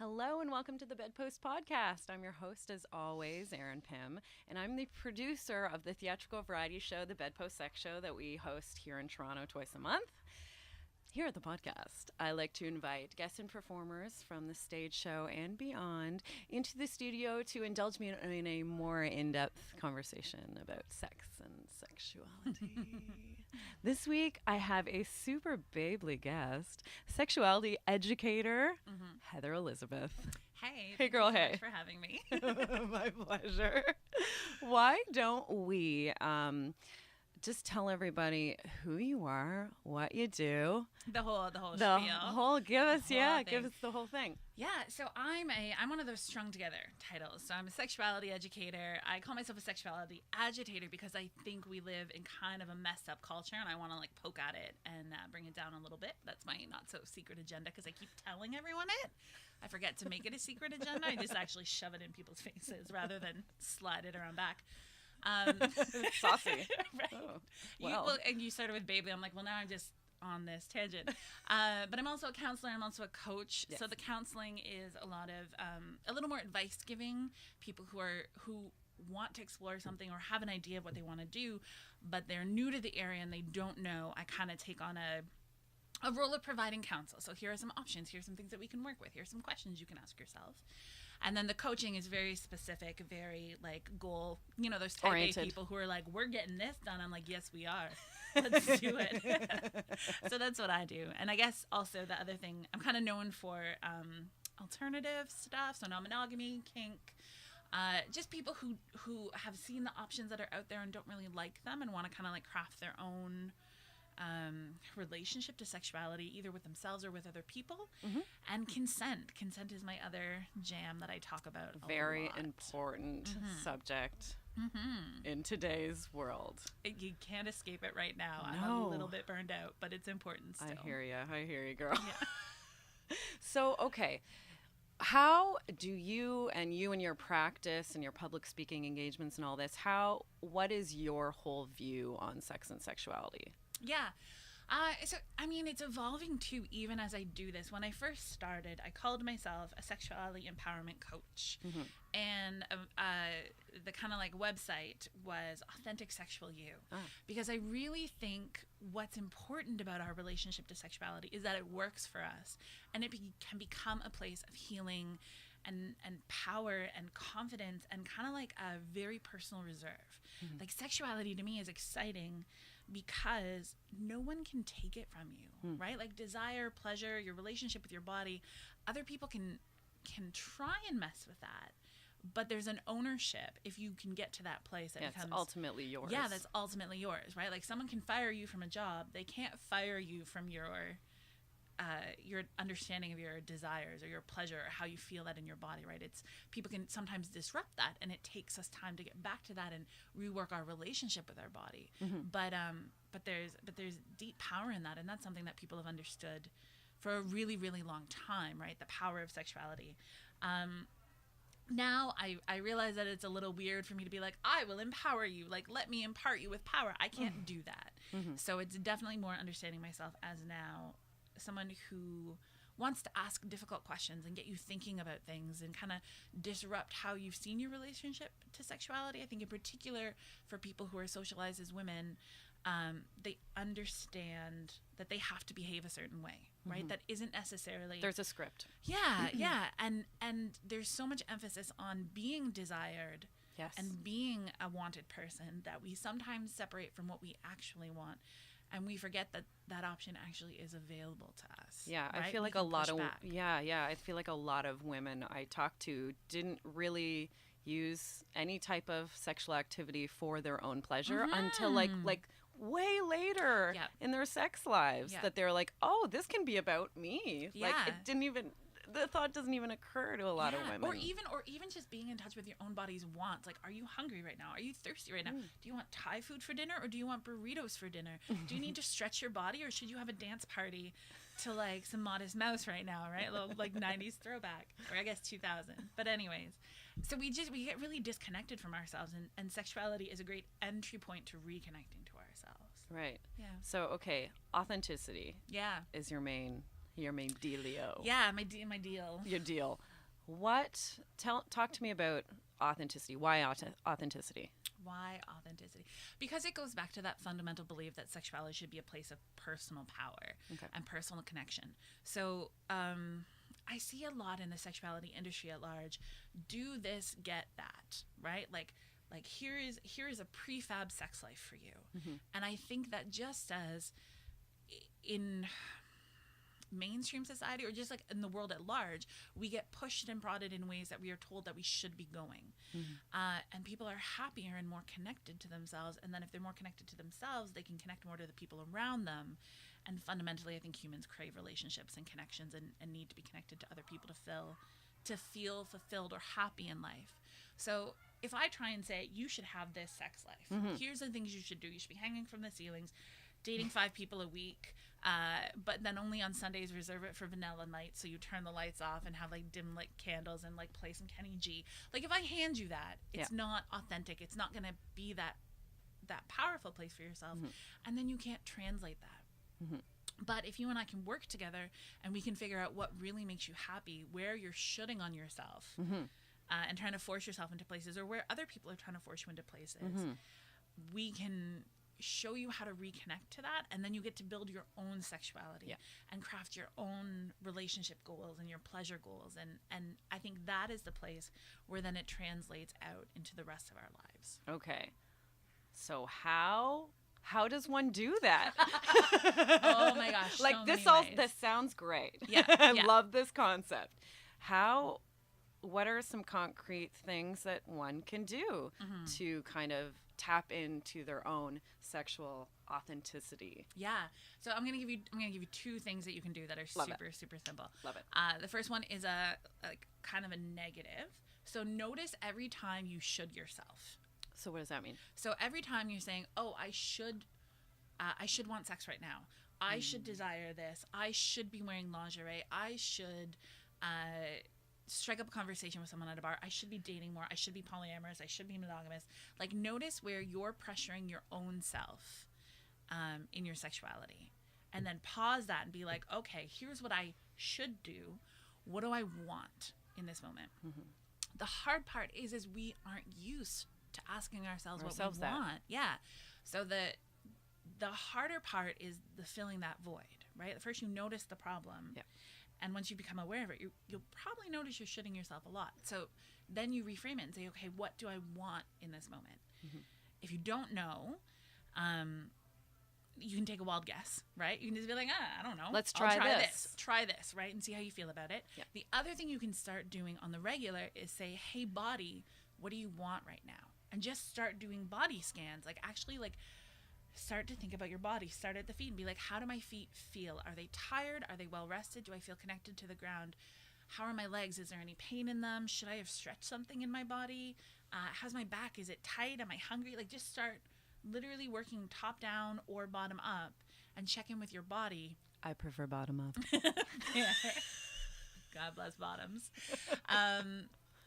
Hello and welcome to the Bedpost Podcast. I'm your host, as always, Erin Pym, and I'm the producer of the theatrical variety show, The Bedpost Sex Show, that we host here in Toronto twice a month. Here at the podcast, I like to invite guests and performers from the stage show and beyond into the studio to indulge me in a more in-depth conversation about sex and sexuality. This week, I have a super babely guest, sexuality educator, Heather Elizabeth. Hey girl, thank you so hey. much for having me. My pleasure. Why don't we just tell everybody who you are, what you do, The whole spiel. give us thing. the whole thing. Yeah, so I'm one of those strung together titles. So I'm a sexuality educator. I call myself a sexuality agitator because I think we live in kind of a messed up culture, and I want to like poke at it and bring it down a little bit. That's my not so secret agenda because I keep telling everyone it. I forget to make it a secret agenda. I just actually shove it in people's faces rather than slide it around back. Saucy. Right. Oh, And you started with baby. I'm like, well, now I'm just on this tangent. But I'm also a counselor. I'm also a coach. Yes. So the counseling is a lot of a little more advice giving, people who want to explore something or have an idea of what they want to do, but they're new to the area and they don't know. I kind of take on a role of providing counsel. So here are some options. Here's some things that we can work with. Here's some questions you can ask yourself. And then the coaching is very specific, very like goal, those type A people who are like, we're getting this done. I'm like, yes, we are. Let's do it. So that's what I do. And I guess also the other thing, I'm kind of known for alternative stuff. So non-monogamy, kink, just people who have seen the options that are out there and don't really like them and want to kind of like craft their own relationship to sexuality, either with themselves or with other people. And consent is my other jam that I talk about Very a lot. important subject in today's world. You can't escape it right now. I'm No. a little bit burned out, but it's important still. I hear you, girl. Yeah. So, okay. How do you and your practice and your public speaking engagements and all this, what is your whole view on sex and sexuality? Yeah. It's evolving too, even as I do this. When I first started, I called myself a sexuality empowerment coach. And the kind of like website was Authentic Sexual You. Because I really think what's important about our relationship to sexuality is that it works for us. And it can become a place of healing and power and confidence and kind of like a very personal reserve. Like sexuality to me is exciting because no one can take it from you, right? Like desire, pleasure, your relationship with your body, other people can try and mess with that. But there's an ownership if you can get to that place. That becomes, it's ultimately yours. Yeah, that's ultimately yours, right? Like someone can fire you from a job. They can't fire you from your understanding of your desires or your pleasure or how you feel that in your body, right? People can sometimes disrupt that, and it takes us time to get back to that and rework our relationship with our body. But there's deep power in that, and that's something that people have understood for a really, really long time, right? The power of sexuality. Now I realize that it's a little weird for me to be like, I will empower you, like let me impart you with power. I can't do that. So it's definitely more understanding myself as now someone who wants to ask difficult questions and get you thinking about things and kind of disrupt how you've seen your relationship to sexuality. I think in particular for people who are socialized as women, they understand that they have to behave a certain way, right? That isn't necessarily... There's a script. Yeah. And there's so much emphasis on being desired and being a wanted person that we sometimes separate from what we actually want. And we forget that option actually is available to us. Yeah, right? I feel like I feel like a lot of women I talked to didn't really use any type of sexual activity for their own pleasure until like way later in their sex lives that they're like, oh, this can be about me. Like the thought doesn't even occur to a lot of women. Or even just being in touch with your own body's wants. Like, are you hungry right now? Are you thirsty right now? Do you want Thai food for dinner or do you want burritos for dinner? Do you need to stretch your body or should you have a dance party to like some Modest Mouse right now, right? A little like 90s throwback, or I guess 2000. But anyways, so we get really disconnected from ourselves, and sexuality is a great entry point to reconnecting to ourselves. Right. Yeah. So, okay, authenticity Yeah. is your main dealio. Yeah, my deal. Your deal. Talk to me about authenticity. Why authenticity? Why authenticity? Because it goes back to that fundamental belief that sexuality should be a place of personal power and personal connection. So I see a lot in the sexuality industry at large. Do this, get that, right? Like here is a prefab sex life for you. And I think that just as in mainstream society or just like in the world at large, we get pushed and prodded in ways that we are told that we should be going. And people are happier and more connected to themselves. And then if they're more connected to themselves, they can connect more to the people around them. And fundamentally, I think humans crave relationships and connections and need to be connected to other people to feel fulfilled or happy in life. So if I try and say, you should have this sex life, here's the things you should do. You should be hanging from the ceilings, dating 5 people a week, but then only on Sundays reserve it for vanilla night. So you turn the lights off and have like dim lit candles and like play some Kenny G. Like if I hand you that, it's not authentic. It's not going to be that powerful place for yourself. And then you can't translate that. But if you and I can work together and we can figure out what really makes you happy, where you're shooting on yourself and trying to force yourself into places, or where other people are trying to force you into places, we can show you how to reconnect to that, and then you get to build your own sexuality and craft your own relationship goals and your pleasure goals, and I think that is the place where then it translates out into the rest of our lives. Okay, so how does one do that? Oh my gosh, like so this many ways. This sounds great. I love this concept. What are some concrete things that one can do to kind of tap into their own sexual authenticity? Yeah. So I'm gonna give you 2 things that you can do that are super simple. Love it. The first one is a kind of a negative. So notice every time you should yourself. So what does that mean? So every time you're saying, "Oh, I should want sex right now. I should desire this. I should be wearing lingerie. I should strike up a conversation with someone at a bar. I should be dating more. I should be polyamorous. I should be monogamous." Like notice where you're pressuring your own self in your sexuality, and then pause that and be like, "Okay, here's what I should do. What do I want in this moment?" The hard part is we aren't used to asking ourselves what we want. Yeah. So the harder part is the filling that void, right? First you notice the problem. Yeah. And once you become aware of it, you'll probably notice you're shitting yourself a lot. So then you reframe it and say, okay, what do I want in this moment? If you don't know, you can take a wild guess, right? You can just be like, I don't know. Let's try this. Try this, right? And see how you feel about it. Yeah. The other thing you can start doing on the regular is say, hey, body, what do you want right now? And just start doing body scans. Like actually start to think about your body. Start at the feet and be like, how do my feet feel? Are they tired? Are they well rested? Do I feel connected to the ground? How are my legs? Is there any pain in them? Should I have stretched something in my body? How's my back? Is it tight? Am I hungry? Like just start literally working top down or bottom up and check in with your body. I prefer bottom up. Yeah. God bless bottoms.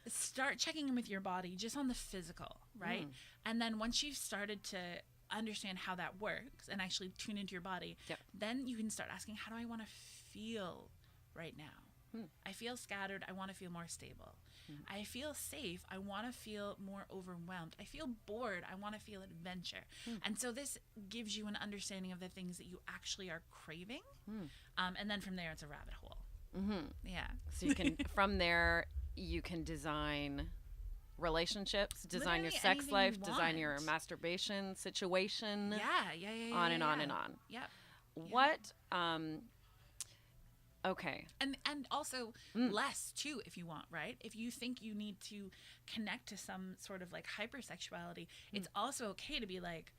Start checking in with your body just on the physical, right? And then once you've started to understand how that works and actually tune into your body, then you can start asking, how do I want to feel right now? I feel scattered. I want to feel more stable. I feel safe. I want to feel more overwhelmed. I feel bored. I want to feel adventure. And so this gives you an understanding of the things that you actually are craving. And then from there, it's a rabbit hole. Yeah. So you can, from there, you can design relationships, design your sex life, design your masturbation situation. On and on and on. Yep. What, okay. And also less too, if you want, right? If you think you need to connect to some sort of like hypersexuality, it's also okay to be like,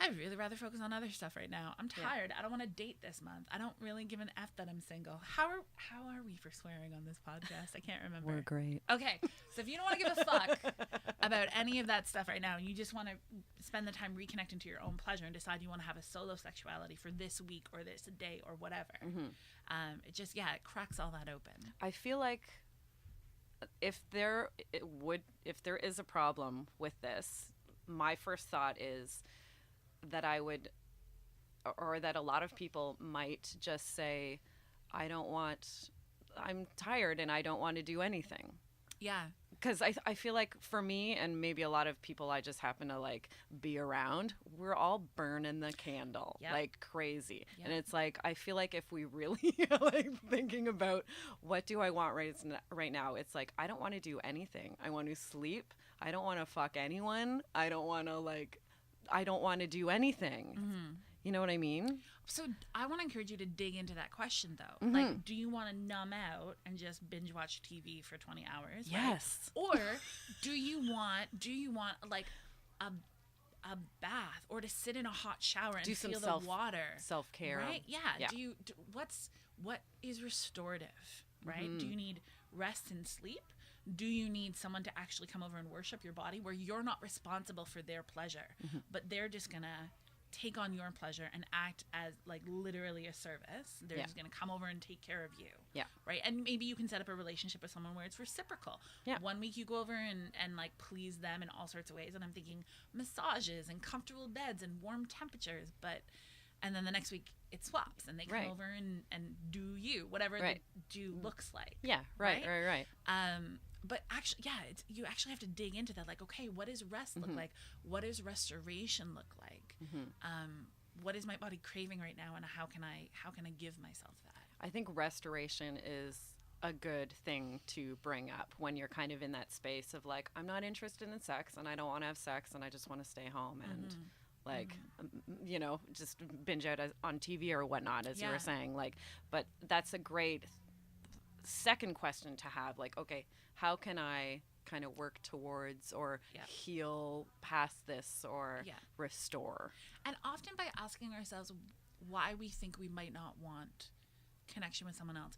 I'd really rather focus on other stuff right now. I'm tired. I don't want to date this month. I don't really give an F that I'm single. How are we for swearing on this podcast? I can't remember. We're great. Okay. So if you don't want to give a fuck about any of that stuff right now, and you just want to spend the time reconnecting to your own pleasure and decide you want to have a solo sexuality for this week or this day or whatever, it just, it cracks all that open. I feel like if there is a problem with this, my first thought is that I would, or that a lot of people might just say, I don't want I'm tired and I don't want to do anything. Yeah. Because I feel like for me and maybe a lot of people I just happen to like be around, we're all burning the candle Yep. like crazy. Yep. And it's like, I feel like if we really like thinking about what do I want right now, it's like, I don't want to do anything. I want to sleep. I don't want to fuck anyone. I don't want to do anything. Mm-hmm. You know what I mean? So I want to encourage you to dig into that question, though. Mm-hmm. Like, do you want to numb out and just binge watch TV for 20 hours? Yes. Right? Or do you want like a bath, or to sit in a hot shower and do some feel the water? Self-care. Right? Yeah. Yeah. What is restorative, right? Mm-hmm. Do you need rest and sleep? Do you need someone to actually come over and worship your body where you're not responsible for their pleasure, Mm-hmm. but they're just going to take on your pleasure and act as like literally a service? They're Yeah. just going to come over and take care of you. Yeah. Right. And maybe you can set up a relationship with someone where it's reciprocal. Yeah. 1 week you go over and like please them in all sorts of ways. And I'm thinking massages and comfortable beds and warm temperatures. And then the next week it swaps and they come Right. over and do you, whatever Right. the do looks like. Yeah. Right. Right? Right. But actually, yeah, you actually have to dig into that. Like, okay, what does rest look like? What does restoration look like? What is my body craving right now, and how can I give myself that? I think restoration is a good thing to bring up when you're kind of in that space of like, I'm not interested in sex and I don't want to have sex and I just want to stay home and like, you know, just binge out on TV or whatnot, as you were saying. Like, but that's a great second question to have. Like, okay, how can I kind of work towards or heal past this or restore? And often by asking ourselves why we think we might not want connection with someone else,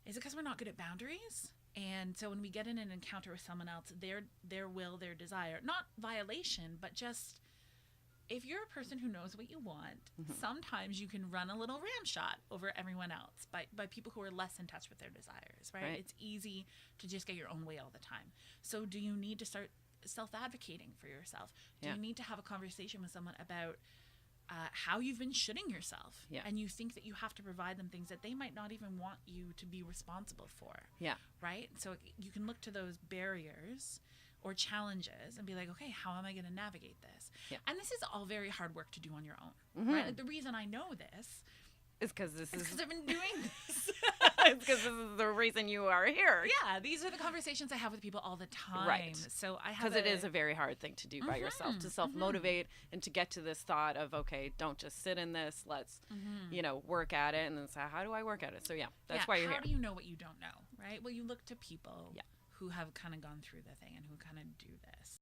is it because we're not good at boundaries? And so when we get in an encounter with someone else, their will, their desire, not violation, but just, if you're a person who knows what you want, sometimes you can run a little ram shot over everyone else by people who are less in touch with their desires, right? It's easy to just get your own way all the time. So do you need to start self-advocating for yourself? Do you need to have a conversation with someone about how you've been shitting yourself, and you think that you have to provide them things that they might not even want you to be responsible for, right? So you can look to those barriers or challenges and be like, okay, how am I going to navigate this? And this is all very hard work to do on your own, right? Like, the reason I know this is because I've been doing this. It's because this is the reason you are here. Yeah, these are the conversations I have with people all the time. Right. So I have because it is a very hard thing to do by yourself, to self-motivate and to get to this thought of, okay, don't just sit in this. Let's, you know, work at it, and then say, how do I work at it? So that's why you're here. How do you know what you don't know, right? Well, you look to people who have kind of gone through the thing and who kind of do this.